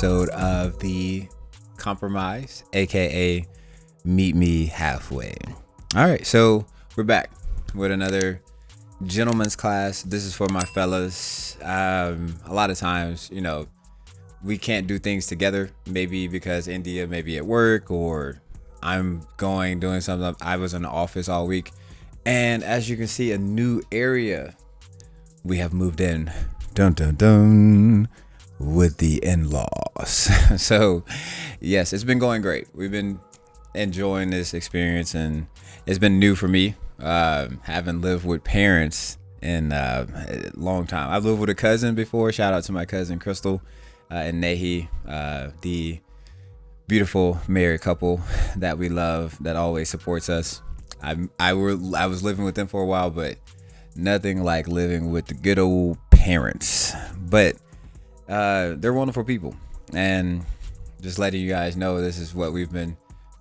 episode of The Compromise, aka Meet Me Halfway. All right, so we're back with another gentleman's class. This is for my fellas. A lot of times, we can't do things together, maybe because India may be at work or I'm doing something. I was in the office all week. And as you can see, a new area we have moved in. Dun dun dun. With the in-laws. So yes, it's been going great. We've been enjoying this experience, and it's been new for me. Haven't lived with parents in a long time. I've lived with a cousin before. Shout out to my cousin Crystal and Nahi, the beautiful married couple that we love, that always supports us. I was living with them for a while, but nothing like living with the good old parents. But they're wonderful people, and just letting you guys know this is what we've been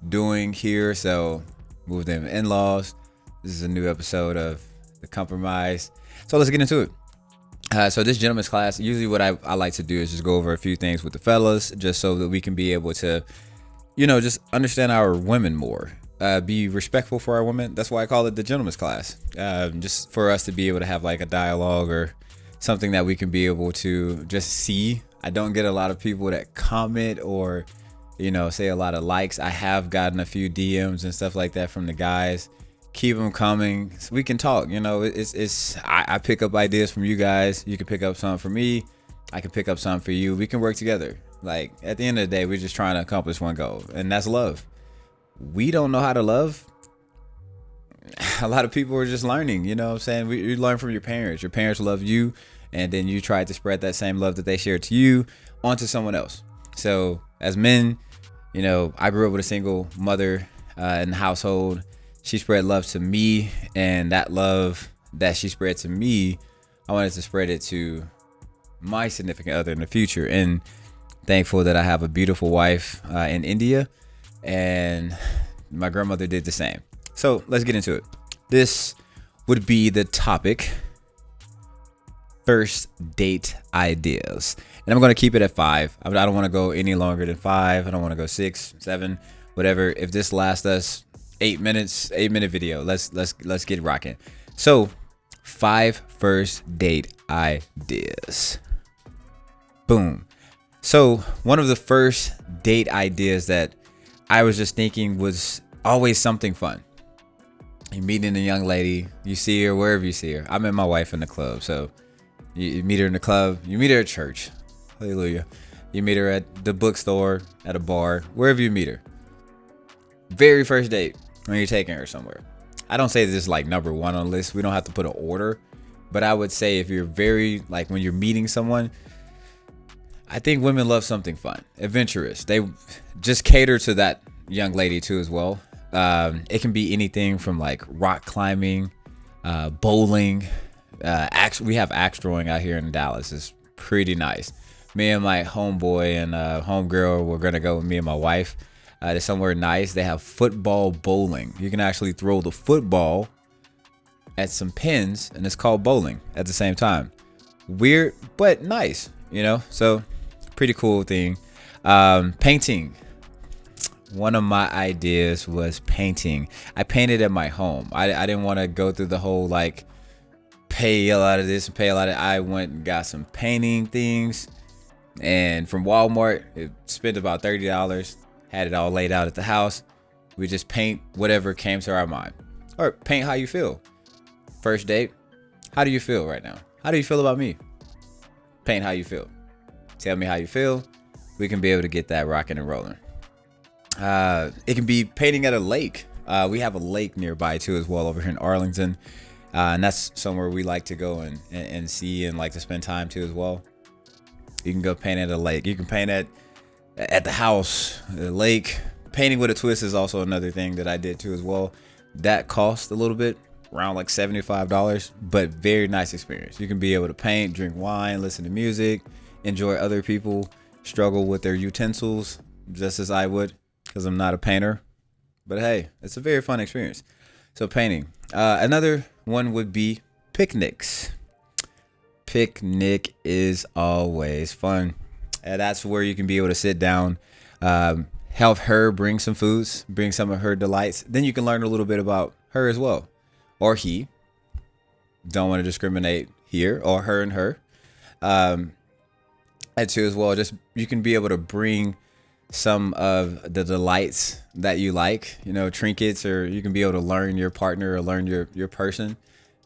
doing here. So moved in in-laws. This is a new episode of The Compromise. So let's get into it. So this gentleman's class, usually what I like to do is just go over a few things with the fellas, just so that we can be able to, just understand our women more. Be respectful for our women. That's why I call it the gentleman's class. Just for us to be able to have like a dialogue or something that we can be able to just see. I don't get a lot of people that comment or, say a lot of likes. I have gotten a few DMs and stuff like that from the guys. Keep them coming so we can talk. I pick up ideas from you guys. You can pick up something from me. I can pick up something for you. We can work together. Like at the end of the day, we're just trying to accomplish one goal, and that's love. We don't know how to love. A lot of people are just learning, what I'm saying? You learn from your parents. Your parents love you, and then you try to spread that same love that they share to you onto someone else. So as men, I grew up with a single mother in the household. She spread love to me, and that love that she spread to me, I wanted to spread it to my significant other in the future. And thankful that I have a beautiful wife in India, and my grandmother did the same. So let's get into it. This would be the topic: first date ideas. And I'm going to keep it at 5. I don't want to go any longer than 5. I don't want to go 6, 7, whatever. If this lasts us 8 minutes, 8-minute video, let's get rocking. So 5 first date ideas. Boom. So one of the first date ideas that I was just thinking was always something fun. You're meeting a young lady, you see her wherever you see her. I met my wife in the club, so you meet her in the club, you meet her at church, hallelujah. You meet her at the bookstore, at a bar, wherever you meet her. Very first date, when you're taking her somewhere. I don't say this is like number 1 on the list. We don't have to put an order, but I would say if you're when you're meeting someone, I think women love something fun, adventurous. They just cater to that young lady too as well. It can be anything from like rock climbing, bowling. We have axe throwing out here in Dallas. It's pretty nice. Me and my homeboy and homegirl, we're gonna go with me and my wife to somewhere nice. They have football bowling. You can actually throw the football at some pins, and it's called bowling at the same time. Weird, but nice, So pretty cool thing. Painting. One of my ideas was painting. I painted at my home. I didn't want to go through the whole pay a lot of this and pay a lot of. I went and got some painting things, and from Walmart, it spent about $30. Had it all laid out at the house. We just paint whatever came to our mind, or paint how you feel. First date. How do you feel right now? How do you feel about me? Paint how you feel. Tell me how you feel. We can be able to get that rocking and rolling. It can be painting at a lake. We have a lake nearby too as well over here in Arlington. And that's somewhere we like to go and see and like to spend time too as well. You can go paint at a lake. You can paint at the house, the lake. Painting with a twist is also another thing that I did too as well. That cost a little bit, around like $75, but very nice experience. You can be able to paint, drink wine, listen to music, enjoy other people struggle with their utensils just as I would, because I'm not a painter. But hey, it's a very fun experience. So painting. Another one would be picnics. Picnic is always fun. And that's where you can be able to sit down, help her bring some foods, bring some of her delights. Then you can learn a little bit about her as well, or he. Don't want to discriminate here, or her and her. And too as well, just you can be able to bring some of the delights that you like, trinkets, or you can be able to learn your partner or learn your person.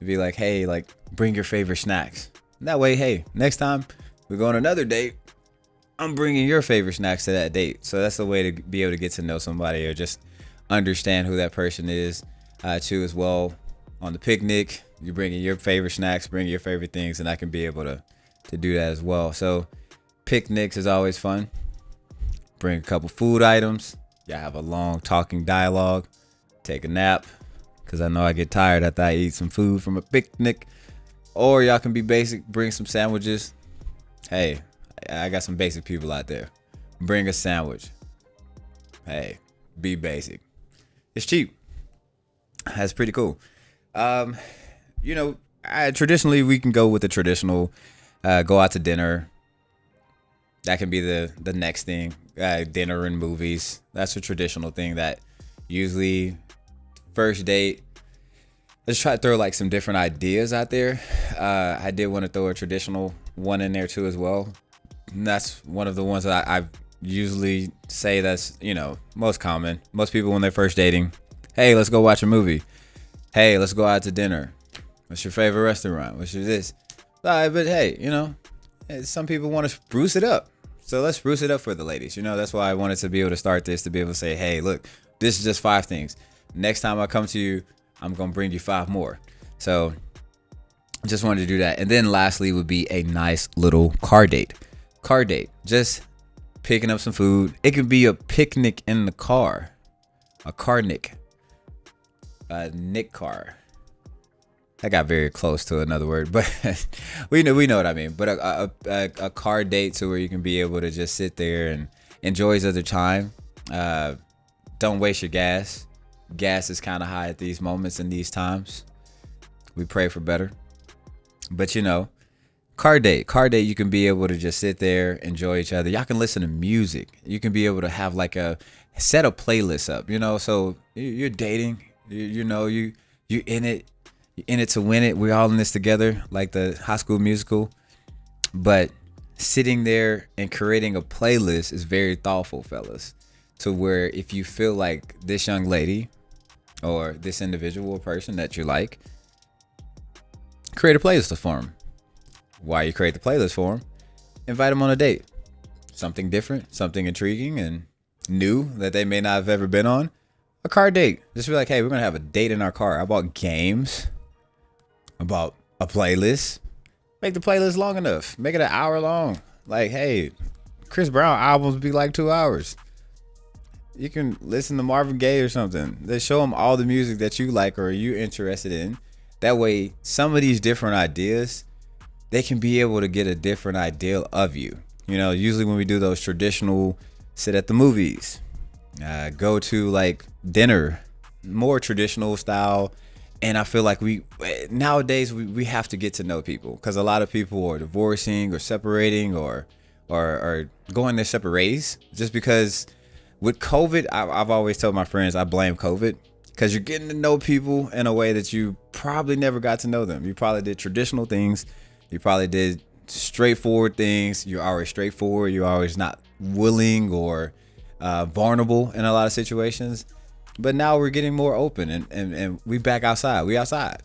Be like, hey, like bring your favorite snacks. And that way, hey, next time we go on another date, I'm bringing your favorite snacks to that date. So that's the way to be able to get to know somebody or just understand who that person is, too as well. On the picnic, you're bringing your favorite snacks, bringing your favorite things, and I can be able to do that as well. So picnics is always fun. Bring a couple food items. Y'all have a long talking dialogue. Take a nap, because I know I get tired after I eat some food from a picnic. Or y'all can be basic. Bring some sandwiches. Hey, I got some basic people out there. Bring a sandwich. Hey, be basic. It's cheap. That's pretty cool. Traditionally we can go with the traditional, go out to dinner. That can be the next thing. Dinner and movies. That's a traditional thing that usually first date. Let's try to throw like some different ideas out there. I did want to throw a traditional one in there too as well. And that's one of the ones that I usually say that's, most common. Most people when they're first dating, hey, let's go watch a movie. Hey, let's go out to dinner. What's your favorite restaurant? What's your this? But hey, some people want to spruce it up. So let's spruce it up for the ladies. That's why I wanted to be able to start this, to be able to say, hey, look, this is just 5 things. Next time I come to you, I'm going to bring you 5 more. So just wanted to do that. And then lastly would be a nice little car date. Car date, just picking up some food. It could be a picnic in the car, a carnic. Nick car. I got very close to another word, but we know what I mean. But a car date to where you can be able to just sit there and enjoy each other's time. Don't waste your gas. Gas is kind of high at these moments in these times. We pray for better. But car date. You can be able to just sit there, enjoy each other. Y'all can listen to music. You can be able to have like set a playlist up. So you're dating. You in it. You're in it to win it. We're all in this together, like the High School Musical. But sitting there and creating a playlist is very thoughtful, fellas. To where if you feel like this young lady or this individual person that you like, create a playlist for them. Why you create the playlist for them? Invite them on a date. Something different, something intriguing and new that they may not have ever been on. A car date. Just be like, hey, we're going to have a date in our car. I bought games. About a playlist. Make the playlist long enough. Make it an hour long. Like, hey, Chris Brown albums be like 2 hours. You can listen to Marvin Gaye or something. They show them all the music that you like or you're interested in. That way, some of these different ideas, they can be able to get a different idea of you. Usually when we do those traditional sit at the movies, go to like dinner, more traditional style. And I feel like nowadays we have to get to know people, because a lot of people are divorcing or separating or going their separate ways. Just because with COVID, I've always told my friends I blame COVID, because you're getting to know people in a way that you probably never got to know them. You probably did traditional things. You probably did straightforward things. You're always straightforward. You're always not willing or vulnerable in a lot of situations. But now we're getting more open and we back outside. We outside.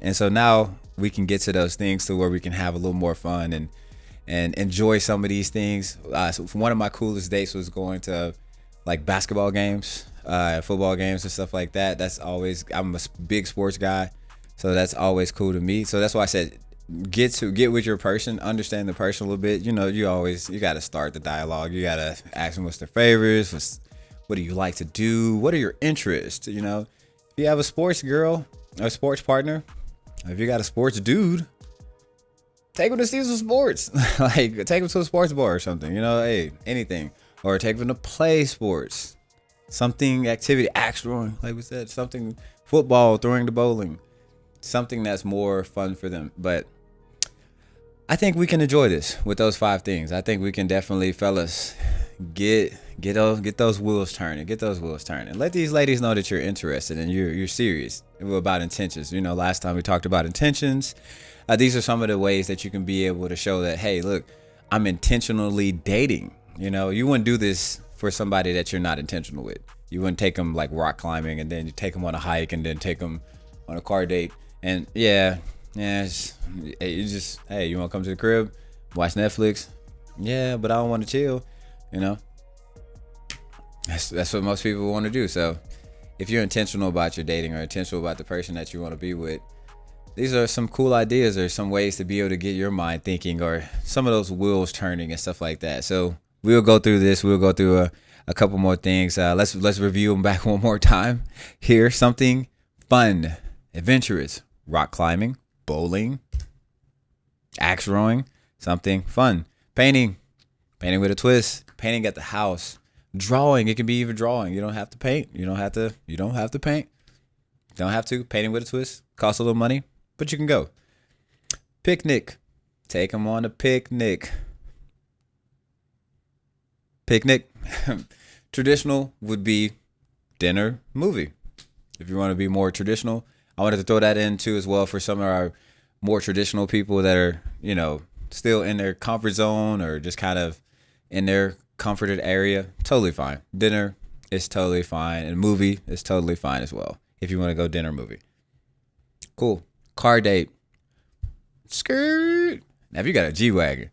And so now we can get to those things to where we can have a little more fun and enjoy some of these things. So one of my coolest dates was going to like basketball games, football games and stuff like that. I'm a big sports guy. So that's always cool to me. So that's why I said, get with your person, understand the person a little bit. You got to start the dialogue. You got to ask them what's their favorites, what do you like to do? What are your interests? If you have a sports girl or a sports partner, if you got a sports dude, take them to see some sports. Like take them to a sports bar or something, hey, anything. Or take them to play sports. Something, activity, axe throwing, like we said, something, football, throwing the bowling. Something that's more fun for them. But I think we can enjoy this with those 5 things. I think we can definitely, fellas, get those wheels turning. Get those wheels turning. Let these ladies know that you're interested and you're serious about intentions. You know, last time we talked about intentions. These are some of the ways that you can be able to show that, hey, look, I'm intentionally dating. You know, you wouldn't do this for somebody that you're not intentional with. You wouldn't take them like rock climbing and then you take them on a hike and then take them on a car date. And hey, you want to come to the crib, watch Netflix? Yeah, but I don't want to chill. You know, that's what most people want to do. So if you're intentional about your dating or intentional about the person that you want to be with, these are some cool ideas or some ways to be able to get your mind thinking or some of those wheels turning and stuff like that. So we'll go through this. We'll go through a couple more things. Let's review them back one more time. Here, something fun, adventurous, rock climbing, bowling, axe throwing, something fun, painting with a twist, painting at the house, drawing. It can be even drawing. You don't have to paint. You don't have to paint. Don't have to. Painting with a twist costs a little money, but you can go. Picnic. Take them on a picnic. Traditional would be dinner, movie. If you want to be more traditional, I wanted to throw that in too as well for some of our more traditional people that are, you know, still in their comfort zone or just kind of in their comforted area. Totally fine. Dinner is totally fine. And movie is totally fine as well. If you want to go dinner, movie. Cool. Car date. Skirt. Now, if you got a G-Wagon,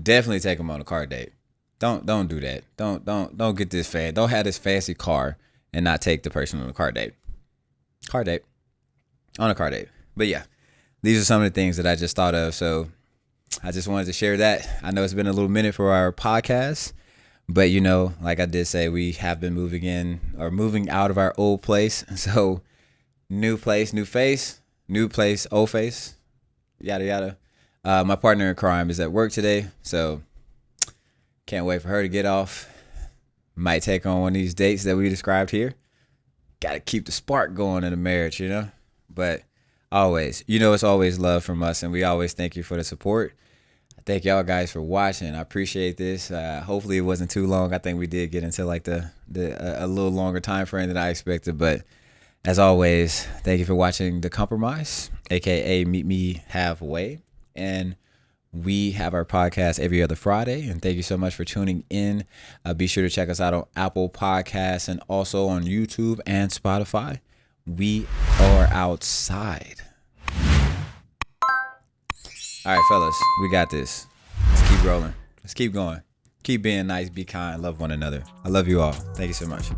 definitely take them on a car date. Don't do that. Don't get this fan. Don't have this fancy car and not take the person on a car date. On a car date. But yeah, these are some of the things that I just thought of. So I just wanted to share that. I know it's been a little minute for our podcast, but you know, like I did say, we have been moving out of our old place. So new place, new face, old face, yada, yada. My partner in crime is at work today. So can't wait for her to get off. Might take on one of these dates that we described here. Got to keep the spark going in the marriage, you know? But always, you know, it's always love from us, and we always thank you for the support. I thank y'all guys for watching. I appreciate this. Hopefully it wasn't too long. I think we did get into like a little longer time frame than I expected. But as always, thank you for watching The Compromise, aka Meet Me Halfway. And we have our podcast every other Friday. And thank you so much for tuning in. Be sure to check us out on Apple Podcasts and also on YouTube and Spotify. We are outside. All right, fellas, we got this. Let's keep rolling. Let's keep going. Keep being nice, be kind, love one another. I love you all. Thank you so much.